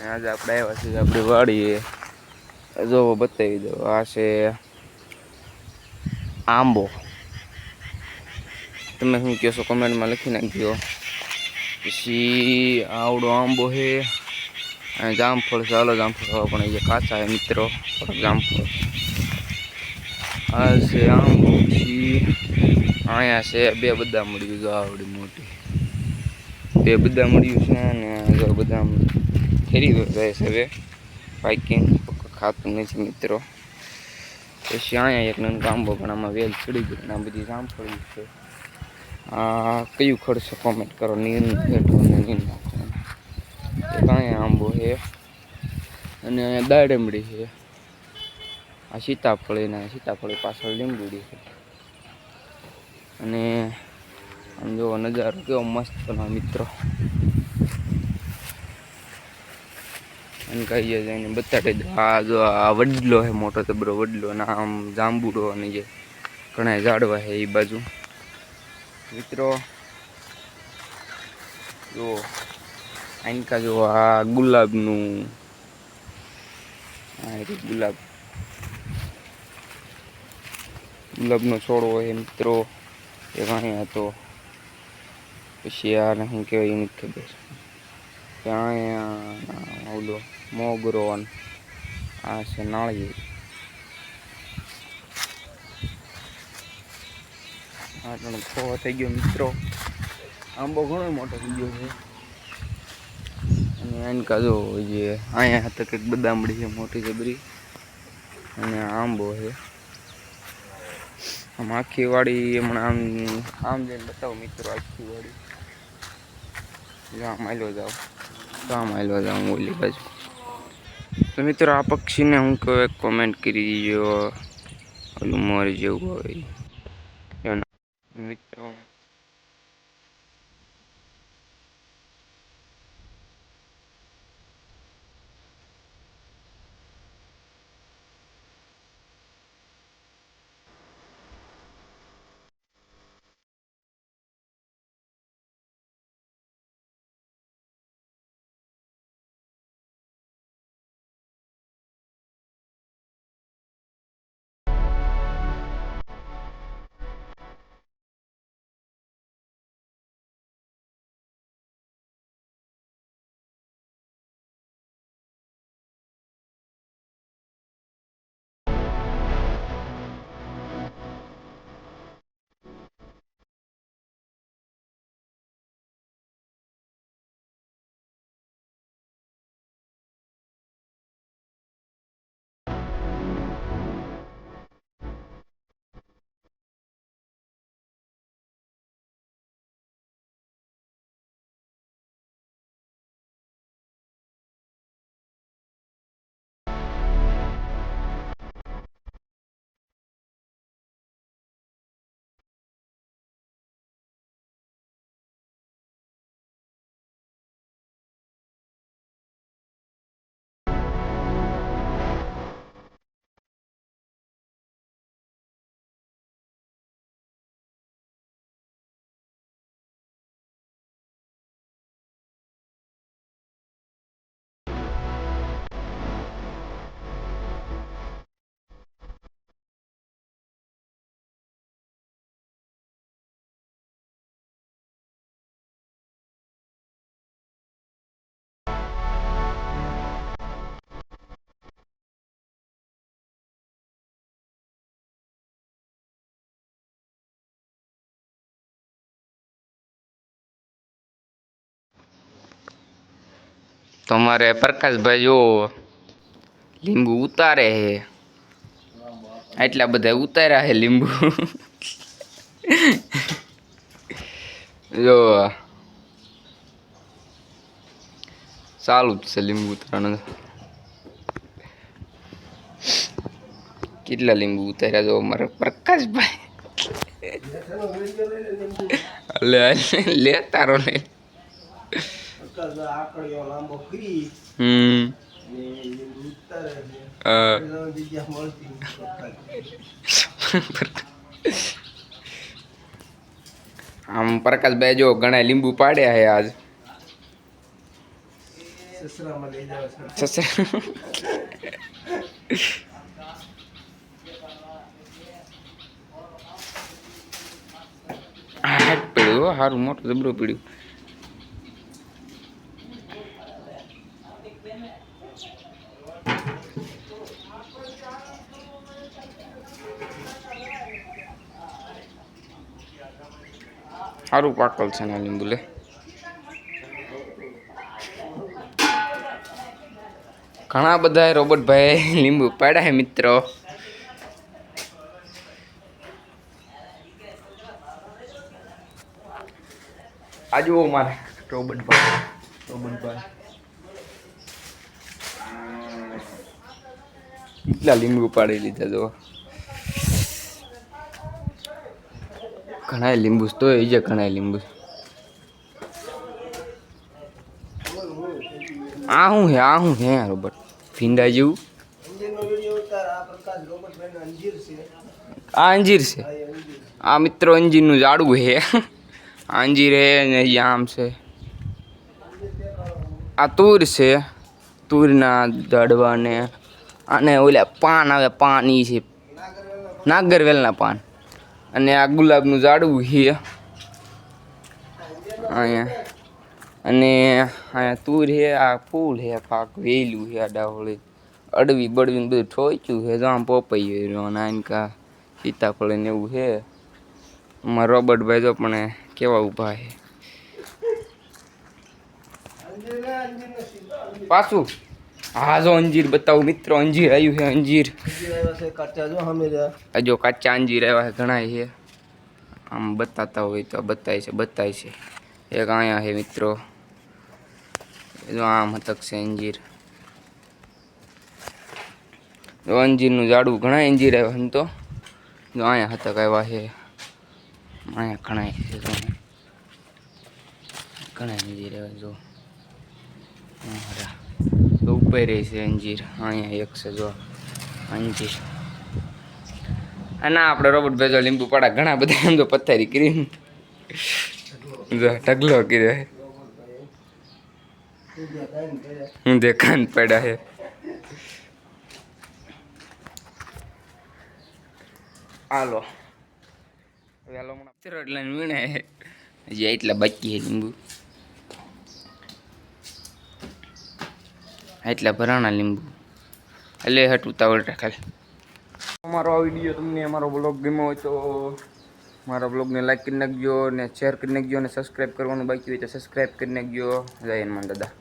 આજે આપણે આવ્યા છીએ આપણી વાડીએ. જો બતાવી દો, આ છે આંબો. તમે શું કહો છો કમેન્ટમાં લખી નાખજો. પછી આવડો આંબો છે અને જામફળ છે. હાલો જામફળ ખાવા, પણ એ કાચા છે મિત્રો. જામફળ આ છે આંબો. પછી અહીંયા છે બે બદામ મળ્યું. જો આવડી મોટી બે બદામ મળ્યું છે. અને જો બદામ ફેરી જાય છે હવે પાઇકિંગ ખાતું નથી મિત્રો. પછી અહીંયા એક નાનો આંબો, પણ આમાં વેલ ચડી ગયો. આ બધી જામફળ છે. આ કયું ખડ છે કોમેન્ટ કરો. નીર હેઠું અને નીર નાખવાનું. અહીંયા આંબો છે અને અહીંયા દાડમડી છે. આ સીતાફળ, એના સીતાફળ પાછળ લીંબુડી છે. અને આમ જોવો નજારો કેવો મસ્ત ના મિત્રો. અને કહીએ જઈને બતાડી દો. આ જો આ વડલો છે, મોટો તબરો વડલો. અને આમ જાંબુડો અને જે ઘણા ઝાડવા છે એ બાજુ મિત્રો. જો આનકા જો આ ગુલાબનું ગુલાબનો છોડવો છે મિત્રો. એ અહીંયા હતો. પછી આને શું કહેવાય એ નથી ખબર. અહીંયા ઓલો મોગરો, આ છે નાળિયેર. આ ખોવા થઈ ગયો મિત્રો. આંબો ઘણો મોટો થઈ ગયો છે. અને આનકા જો જે અહીંયા હતા કંઈક બદામડી છે મોટી જબરી. અને આંબો છે. આમ આખી વાડી હમણાં આમ જઈને બતાવો મિત્રો. આખી વાડી આમ હાલ્યો જાઓ તો આમ હાલ્યો જાઉં ઓલી બાજુ. તો મિત્રો આ પક્ષીને હું કહું કોમેન્ટ કરી દીજો. ઓલું મોર જેવું હોય મિત્રો. તમારે પ્રકાશભાઈ જો લીંબુ ઉતારે છે. આટલા બધા ઉતાર્યા છે લીંબુ. જો ચાલુ જ છે લીંબુ ઉતારવાનું. કેટલા લીંબુ ઉતાર્યા જો મારા પ્રકાશભાઈ. લે લે તારો લે. આમ પ્રકાશભાઈ જો ઘણા લીંબુ પાડ્યા છે આજ. સસરા હાટ પડ્યું સારું મોટું જબરું પડ્યું. સારું પાકલ છે ને લીંબુ લે. ઘણા બધા રોબોટભાઈ લીંબુ પાડ્યા હે મિત્રો. આ જુઓ મારે રોબોટભાઈ કેટલા લીંબુ પાડી લીધા જો. ઘણા લીંબુ તો એ છે ઘણા લીંબુ. આ શું હે રોબોટ ભીંડા જેવું. આ અંજીર છે. આ મિત્રો અંજીરનું ઝાડવું છે. અંજીર હે ને અહીંયા આમ છે. આ તુર છે. તુરના ઝાડવા ને અને ઓલા પાન આવે પાન ઈ છે નાગરવેલના પાન. અને આ ગુલાબનું ઝાડવું છે અહીંયા. અને અહીંયા તુર છે. આ ફૂલ છે પાક વેલું છે. આ ડાવળી અડવી બળવીને બધું ઠોચ્યું છે. આમ પોપાઈ નાનકા સીતાફળ ને એવું છે. અમારા રોબર્ટભાઈ તો પણ કેવા ઊભા છે પાછું. હા જો અંજીર બતાવું મિત્રો. અંજીર આવ્યું છે. અંજીર જો કાચા અંજીર આવ્યા છે ઘણા છે. આમ બતાતા હોય તો બતાય છે. એક અહીંયા છે મિત્રો. જો આમ હતક છે અંજીર. જો અંજીરનું ઝાડવું ઘણા અંજીર આવ્યા ને તો જો અહીંયા હતક આવ્યા છે. અહીંયા ઘણા છે ઘણા અંજીર આવ્યા જો. તો ઉપર રહી છે અંજીર. અહીંયા એક છે જો અંજીર. ના આપણે રોબોટ ભેજો લીંબુ પાડા ઘણા બધા એમ તો પથારી કરીને ઢગલો કર્યો. હું દેખાન પડ્યા છે. હાલો વેલો એટલે વીણે હજી એટલા બાકી છે લીંબુ. એટલા ભરાણા લીંબુ એટલે હટ ઉતાવળ ખાલી. અમારો આ વિડીયો તમને અમારો બ્લોગ ગમ્યો હોય તો મારા બ્લોગને લાઈક કરી નાખજો ને શેર કરી નાખજો અને સબસ્ક્રાઈબ કરવાનું બાકી હોય તો સબસ્ક્રાઈબ કરી નાખજો. જય હનુમાન દાદા.